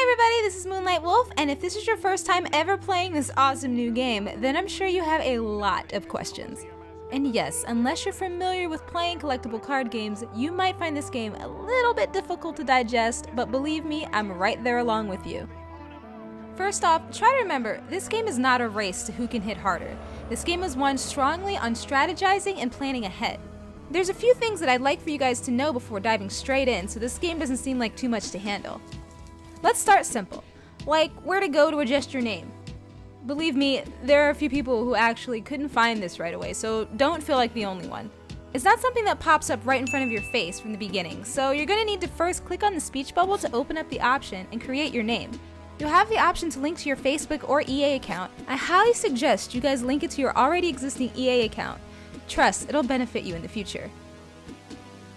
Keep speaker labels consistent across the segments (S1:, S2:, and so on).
S1: everybody, this is MoonLiteWolf, and if this is your first time ever playing this awesome new game, then I'm sure you have a lot of questions. And yes, unless you're familiar with playing collectible card games, you might find this game a little bit difficult to digest, but believe me, I'm right there along with you. First off, try to remember, this game is not a race to who can hit harder. This game is won strongly on strategizing and planning ahead. There's a few things that I'd like for you guys to know before diving straight in, so this game doesn't seem like too much to handle. Let's start simple, like where to go to adjust your name. Believe me, there are a few people who actually couldn't find this right away, so don't feel like the only one. It's not something that pops up right in front of your face from the beginning, so you're going to need to first click on the speech bubble to open up the option and create your name. You'll have the option to link to your Facebook or EA account. I highly suggest you guys link it to your already existing EA account. Trust, it'll benefit you in the future.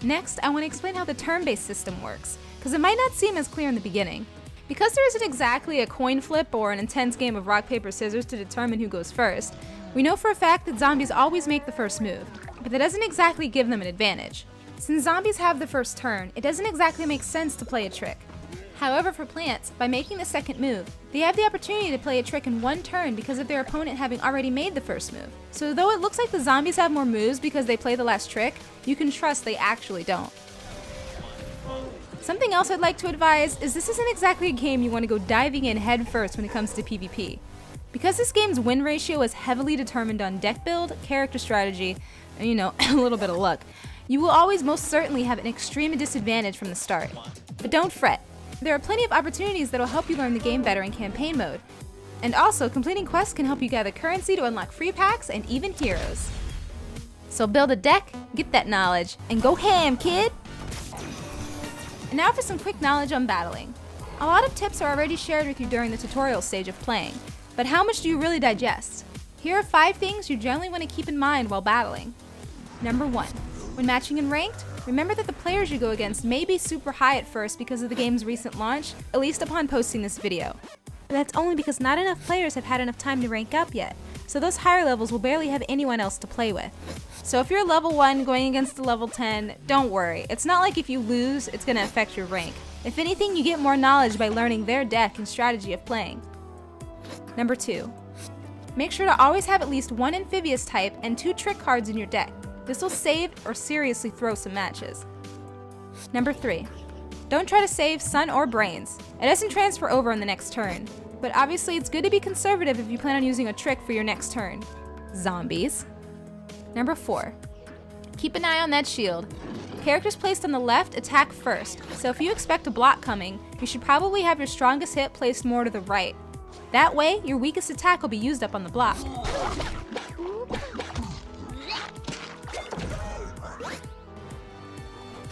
S1: Next, I want to explain how the turn-based system works, because it might not seem as clear in the beginning. Because there isn't exactly a coin flip or an intense game of rock, paper, scissors to determine who goes first, we know for a fact that zombies always make the first move, but that doesn't exactly give them an advantage. Since zombies have the first turn, it doesn't exactly make sense to play a trick. However, for plants, by making the second move, they have the opportunity to play a trick in one turn because of their opponent having already made the first move. So though it looks like the zombies have more moves because they play the last trick, you can trust they actually don't. Something else I'd like to advise is this isn't exactly a game you want to go diving in head first when it comes to PvP. Because this game's win ratio is heavily determined on deck build, character strategy, and a little bit of luck, you will always most certainly have an extreme disadvantage from the start. But don't fret. There are plenty of opportunities that will help you learn the game better in campaign mode. And also, completing quests can help you gather currency to unlock free packs and even heroes. So build a deck, get that knowledge, and go ham, kid! And now for some quick knowledge on battling. A lot of tips are already shared with you during the tutorial stage of playing, but how much do you really digest? Here are 5 things you generally want to keep in mind while battling. Number 1. When matching in ranked, remember that the players you go against may be super high at first because of the game's recent launch, at least upon posting this video. But that's only because not enough players have had enough time to rank up yet, so those higher levels will barely have anyone else to play with. So if you're level 1 going against a level 10, don't worry. It's not like if you lose, it's going to affect your rank. If anything, you get more knowledge by learning their deck and strategy of playing. Number 2. Make sure to always have at least 1 amphibious type and 2 trick cards in your deck. This will save or seriously throw some matches. Number 3. Don't try to save Sun or Brains. It doesn't transfer over on the next turn. But obviously it's good to be conservative if you plan on using a trick for your next turn. Zombies. Number 4. Keep an eye on that shield. Characters placed on the left attack first, so if you expect a block coming, you should probably have your strongest hit placed more to the right. That way, your weakest attack will be used up on the block.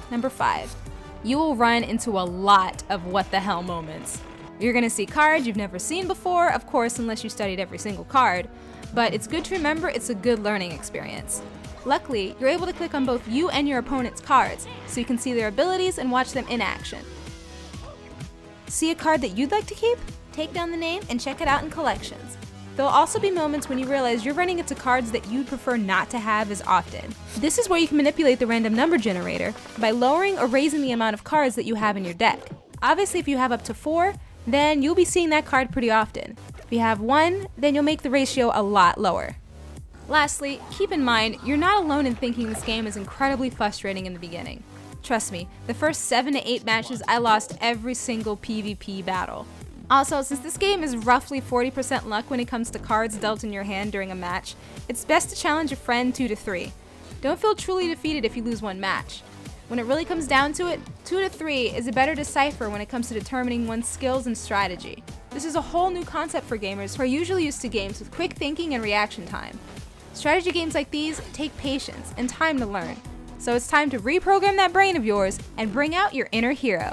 S1: Number 5. You will run into a lot of what the hell moments. You're going to see cards you've never seen before, of course, unless you studied every single card, but it's good to remember it's a good learning experience. Luckily, you're able to click on both you and your opponent's cards, so you can see their abilities and watch them in action. See a card that you'd like to keep? Take down the name and check it out in collections. There'll also be moments when you realize you're running into cards that you'd prefer not to have as often. This is where you can manipulate the random number generator by lowering or raising the amount of cards that you have in your deck. Obviously, if you have up to 4, then you'll be seeing that card pretty often. If you have 1, then you'll make the ratio a lot lower. Lastly, keep in mind, you're not alone in thinking this game is incredibly frustrating in the beginning. Trust me, the first 7 to 8 matches I lost every single PvP battle. Also, since this game is roughly 40% luck when it comes to cards dealt in your hand during a match, it's best to challenge a friend 2 to 3. Don't feel truly defeated if you lose one match. When it really comes down to it, 2 to 3 is a better decipher when it comes to determining one's skills and strategy. This is a whole new concept for gamers who are usually used to games with quick thinking and reaction time. Strategy games like these take patience and time to learn. So it's time to reprogram that brain of yours and bring out your inner hero.